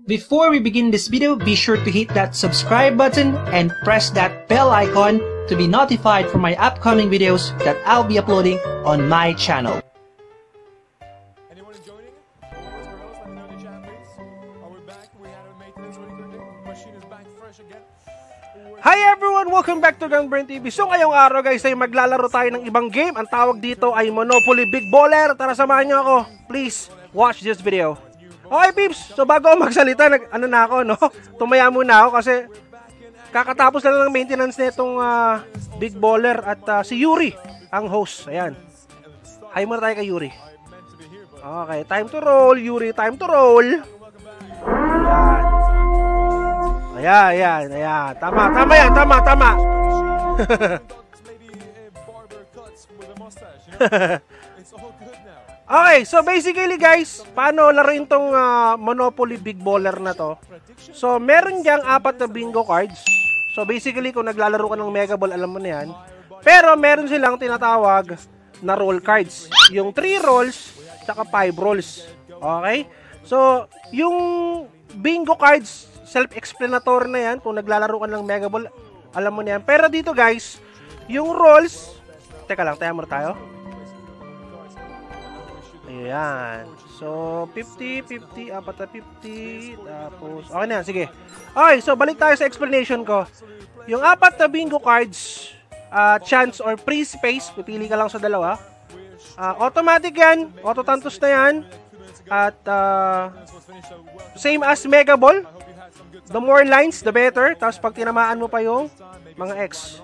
Before we begin this video, be sure to hit that subscribe button and press that bell icon to be notified for my upcoming videos that I'll be uploading on my channel. Anyone joining? Boys, girls, let me know in the chat, please. Are we back? We had a maintenance. What are you doing? Machine is back fresh again. Hi everyone! Welcome back to Gunburn TV. So ngayong araw guys ay maglalaro tayo ng ibang game. Ang tawag dito ay Monopoly Big Baller. Tara samahan nyo ako. Please watch this video. Okay peeps, so bago ako magsalita, tumaya muna ako kasi kakatapos lang ng maintenance nitong Big Baller at si Yuri ang host. Ayan. Hi muna tayo kay Yuri. Okay, time to roll Yuri, time to roll. Ayan. Ayan. Tama yan. Okay, so basically guys, paano laruin tong Monopoly Big Baller na to? So, meron diyang 4 na bingo cards. So, basically, kung naglalaro ka ng Mega Ball, alam mo na yan. Pero, meron silang tinatawag na roll cards. Yung 3 rolls, tsaka 5 rolls. Okay? So, yung bingo cards, self-explanatory na yan. Kung naglalaro ka ng Mega Ball, alam mo na yan. Pero dito guys, yung rolls, teka lang, tayo muna tayo. Ayan. So, 50, 50, 4 na 50. Tapos, okay na yan. Sige. Okay, so balik tayo sa explanation ko. Yung 4 na bingo cards, chance or free space, pipili ka lang sa dalawa. Automatic yan. Auto-tantos na yan. At, same as Mega Ball. The more lines, the better. Tapos, pag tinamaan mo pa yung mga X.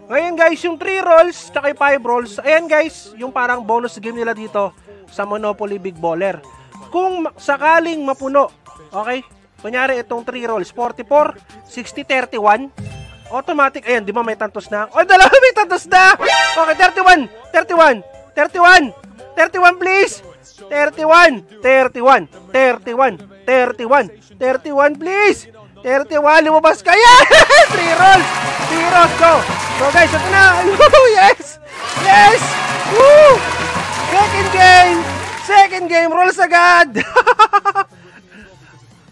Ngayon guys, yung 3 rolls, tsaka 5 rolls, ayan guys, yung parang bonus game nila dito sa Monopoly Big Baller. Kung sakaling mapuno, okay, kunyari itong 3 rolls, 44, 60, 31, automatic, ayan, di ba may tantos na? O, dalawa may tantos na! Okay, 31 please! 31 please! 31, lumabas ka yan! 3 rolls! 3 rolls, go! So guys, ito na! Yes! Yes! Woo! Second game, rolls agad!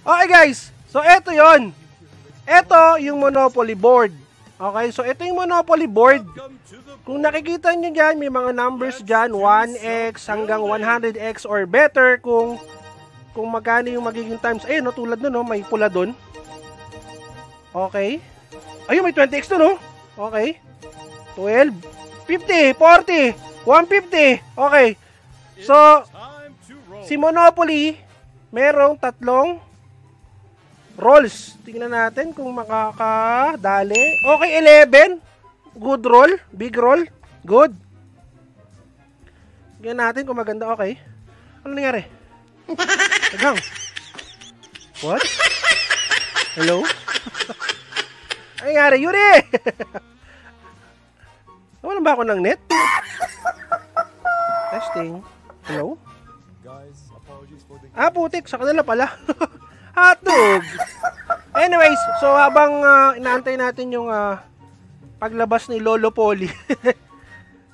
Okay guys, so ito yon. Ito yung Monopoly board. Okay, so ito yung Monopoly board. Kung nakikita nyo dyan, may mga numbers dyan, 1x hanggang 100x or better kung magkano yung magiging times. Ayun, no, tulad nun, no, may pula dun. Okay. Ayun, may 20x to, no? Okay. 12, 50, 40, 150. Okay. So, si Monopoly, merong 3 rolls. Tingnan natin kung makakadali. Okay, 11. Good roll. Big roll. Good. Tingnan natin kung maganda. Okay. Ano nangyari? Tagang. What? Hello? Ano nangyari? Yuri! Nawalan ba ako ng net? Testing. Hello? Putik. Sa kanila pala. Hotdog! Anyways, so habang inaantay natin yung paglabas ni Lolo Poly.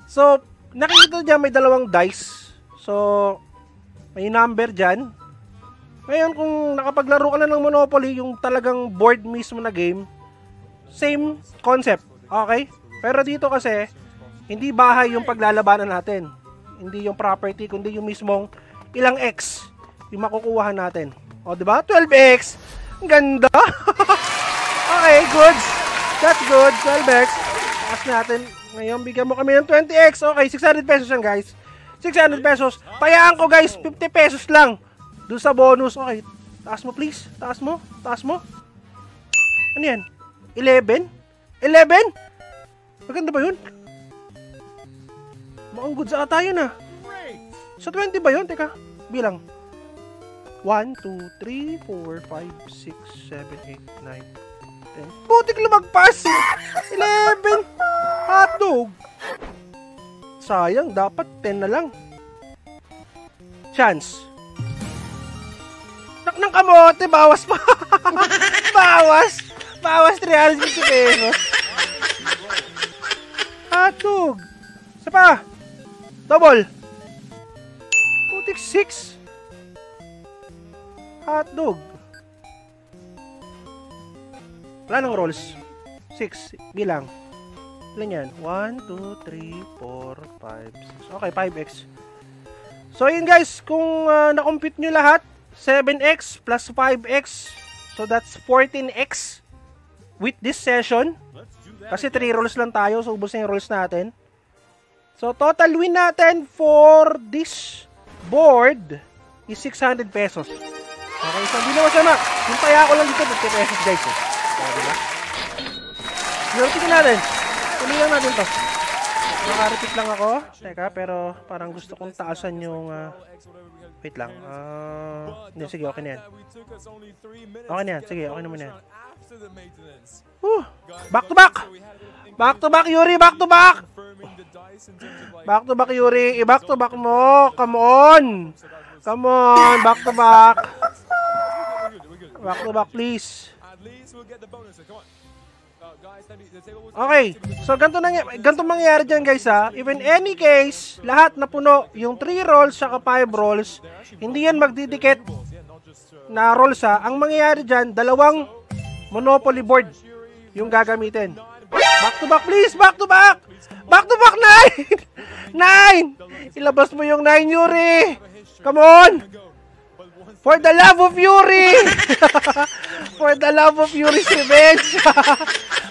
So, nakikita dyan may 2 dice. So, may number dyan. Ngayon, kung nakapaglaro ka na ng Monopoly, yung talagang board mismo na game, same concept. Okay? Pero dito kasi, hindi bahay yung paglalabanan natin. Hindi yung property, kundi yung mismong ilang X yung makukuha natin. O, diba? 12X! Ang ganda! Okay, good. That's good. 12X. Taas natin. Ngayon, bigyan mo kami ng 20X. Okay, 600 pesos yan, guys. 600 pesos. Payaan ko, guys. 50 pesos lang. Doon sa bonus. Okay. Taas mo, please. Taas mo. Ano yan? 11? 11? Maganda ba yun? Mukhang good sa ata yun, ah. Sa 20 ba yun? Teka, bilang. 1, 2, 3, 4, 5, 6, 7, 8, 9, 10. Putik lumagpas! 11! Hotdog! Sayang, dapat 10 na lang. Chance. Nak ng kamote, bawas pa. Bawas 350 pesos. Hotdog. Isa pa. Double. 6. Hotdog. Wala nang rolls. 6. Bilang. Ilan yan? 1, 2, 3, 4, 5, 6. Okay, 5x. So, yun guys. Kung na-compute nyo lahat, 7x plus 5x. So, that's 14x with this session. Kasi 3 rolls lang tayo. So, ubos na yung rolls natin. So, total win natin for this board is 600 pesos. Okay, so hindi na masama. Yung taya ko lang dito, 50 pesos guys. Diba? Tingnan natin. Tuloy lang natin to. Naka-repeat lang ako. Teka, pero parang gusto kong taasan yung... wait lang. Hindi, sige, okay na yan. Okay na yan. Sige, okay naman yan. Back to back! Back to back, Yuri! Back to back! Back to back, Yuri! I-back to back mo! Come on! Come on! Back to back! Back to back, please! Okay, so ganito mangyayari dyan guys ha. If in any case, lahat na puno, yung 3 rolls saka 5 rolls, hindi yan magdidikit na rolls ha. Ang mangyayari dyan, 2 Monopoly board yung gagamitin. Back to back please, back to back! Back to back, 9! 9! Ilabas mo yung 9, Yuri! Come on! For the love of Yuri! For the love of Yuri's revenge!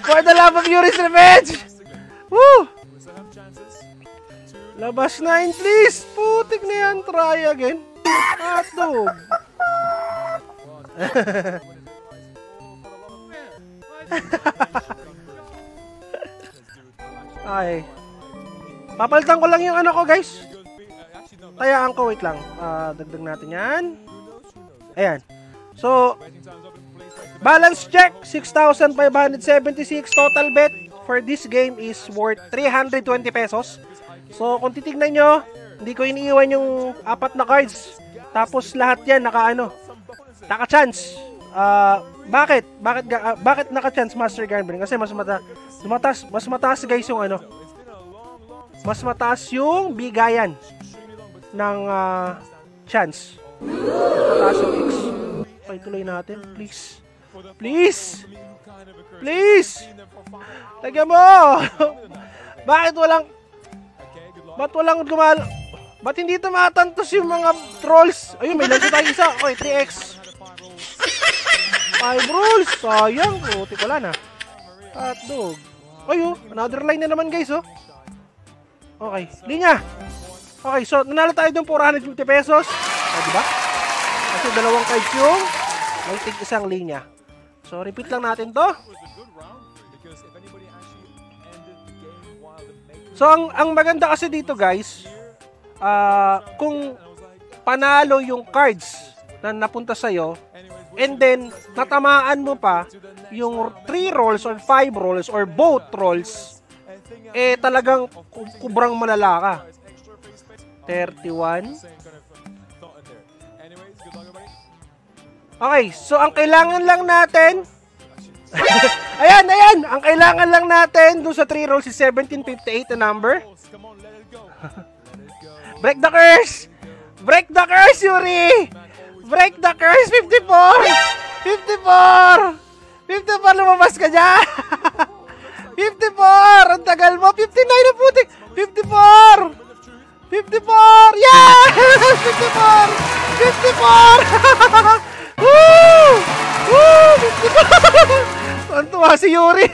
For the love of Yuri's revenge! Woo! Labas 9, please! Putik na yan. Try again. Hotdog. Ay. Papalitan ko lang yung ano ko, guys. Tayaan ko. Wait lang. Dagdag natin yan. Ayan. So, balance check, 6,576. Total bet for this game is worth 320 pesos. So, kung titignan nyo, hindi ko iniiwan yung 4 na cards. Tapos lahat yan naka-chance. Bakit naka-chance, Master Gambling? Kasi mas mataas guys yung mas mataas yung bigayan ng chance. Mataas yung X. Okay, tuloy natin. Please. Please! Please! Lagyan mo! Bakit hindi tumatantos yung mga trolls? Ayun, may lanso tayo isa. Okay, 3x. 5 rolls. Sayang. Putik wala na. Hotdog. Ayun, another line na naman guys, oh. Okay, linya. Okay, so nanalo tayo ng 450 pesos. Diba? Kasi 2 cards yung may tig isang linya. So, repeat lang natin to. So, ang maganda kasi dito guys, kung panalo yung cards na napunta sa'yo, and then, natamaan mo pa yung 3 rolls or 5 rolls or both rolls, eh talagang kubrang malala ka. 31. Okay, so ang kailangan lang natin ayan, ang kailangan lang natin dun sa 3 rolls is 1758 na number. Break the curse! Break the curse, Yuri! Break the curse! 54! 54! Lumabas ka dyan! 54! Ang tagal mo! 59 na putik! 54! 54! Yeah! 54! 54! Woo! Woo! 54! Tuwa si Yuri!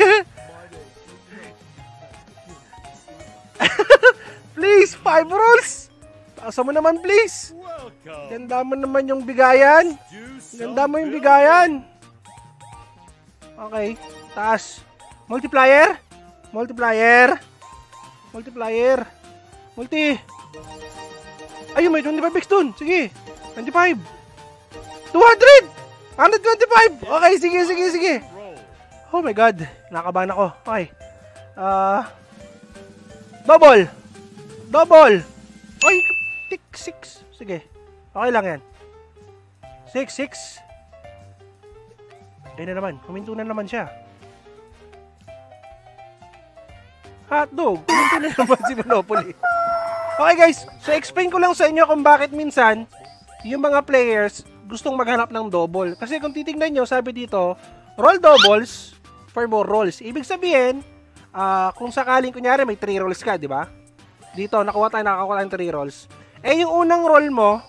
Please, 5 rolls! Taasa mo naman, please! Ganda mo naman yung bigayan! Ganda mo yung bigayan! Okay, taas. Multiplier! Multiplier! Multiplier! Multi! Ayun, may 25x dun! Sige! 25! 200! 125! Okay, sige! Oh my God! Nakabahan ako. Okay. Double! Ay, tick 6. Sige. Okay lang yan. 6. Ayun na naman. Huminto na naman siya. Hotdog. Huminto na naman si Monopoly. Okay guys, so explain ko lang sa inyo kung bakit minsan yung mga players gustong maghanap ng double. Kasi kung titignan nyo, sabi dito, roll doubles for more rolls. Ibig sabihin, kung sakaling kunyari may 3 rolls ka, di ba? Dito, nakakuha tayo 3 rolls. Eh, yung unang roll mo,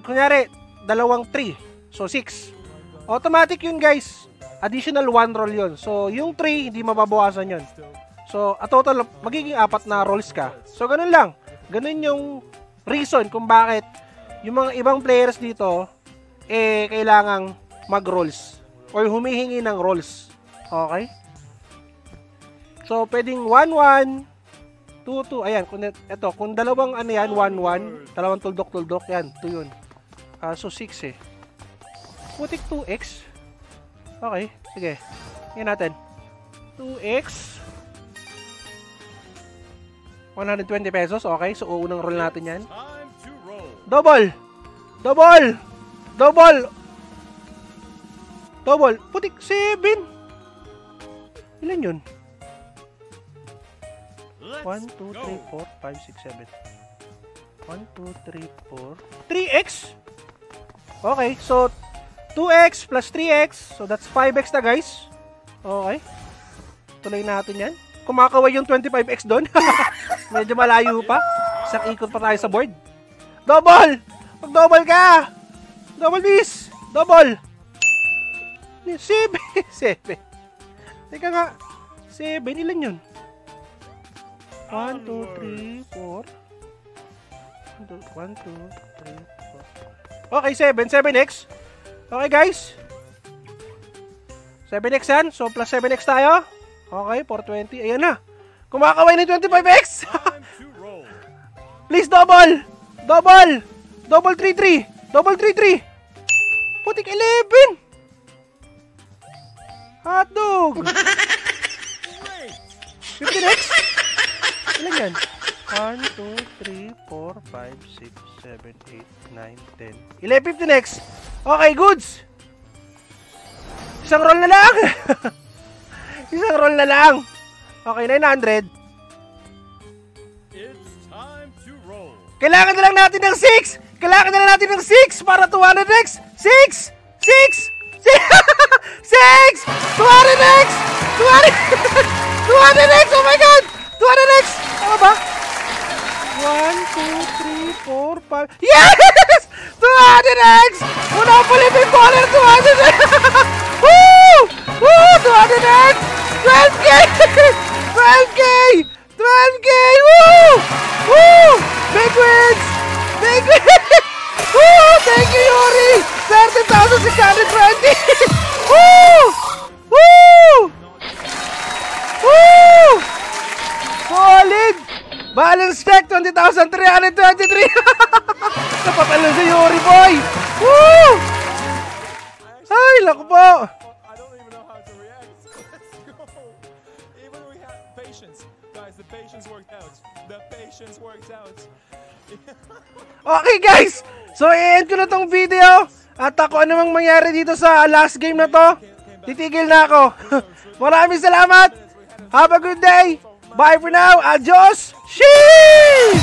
kunyari, 2 3. So, 6. Automatic yun, guys. Additional 1 roll yun. So, yung 3, hindi mababawasan yun. So, a total, magiging 4 na rolls ka. So, ganun lang. Ganun yung reason kung bakit yung mga ibang players dito, kailangang mag-rolls. Or humihingi ng rolls. Okay? So, pwedeng 1-1, 2-2. Ayan, kung dalawang 1-1, dalawang tuldok-tuldok, yan, 2 yun. So, 6 eh. Putik 2x. Okay, sige. Tingnan natin. 2x. 120 pesos. Okay, so unang roll natin yan. Double! Double! Double! Double! Putik, 7! Ilan yun? 1, 2, 3, 4, 5, 6, 7. 1, 2, 3, 4. 3x? Okay, so 2x plus 3x. So that's 5x na guys. Okay. Tuloy natin yan. Kumakaway yung 25x doon. Medyo malayo pa. Isang ikot pa tayo sa board. Double! Mag-double ka! Double this! Double! 7! 7. Teka nga. 7. Ilan yun? 1, 2, 3, 4. 1, 2, 3, 4. Okay, 7. 7x. Okay, guys. 7x yan. So, plus 7x tayo. Okay, 420. Ayan na. Kumakaway na 25x. Please, double. Double. Double 3-3. Double 3-3. Putik 11. Hotdog. 15x. Ilan yan? 1, 2, 3, 4, 5, 6, 7, 8, 9, 10. 15x. Okay, goods. Isang roll na lang. Isang roll na lang. Okay, 900. Kailangan na lang natin ng 6. Kailangan na lang natin ng 6 para 200x. 6! 6! 6! 200x! 200x! Oh my God! 200x! Tama ba? 1, 2, 3, 4, 5. Yes! 200x! Monopoly Pinballer 200x! Woo! Woo! 200x! 12k! 12k! 12k! Woo! Woo! Big wins! Big wins! Woo! Thank you, Yuri! 13,620! Woo! Woo! Woo! Solid! Balance check, 20,323! Napatalo si Yuri, boy! Woo! Ay, lako po! I don't even know how to react. Let's go. Even we have patience. Guys, the patience worked out. The patience worked out. Okay, guys! So, i-end ko na tong video. At ako anumang mangyari dito sa last game na to, titigil na ako. Maraming salamat! Have a good day! Bye for now! Adios! Sheesh!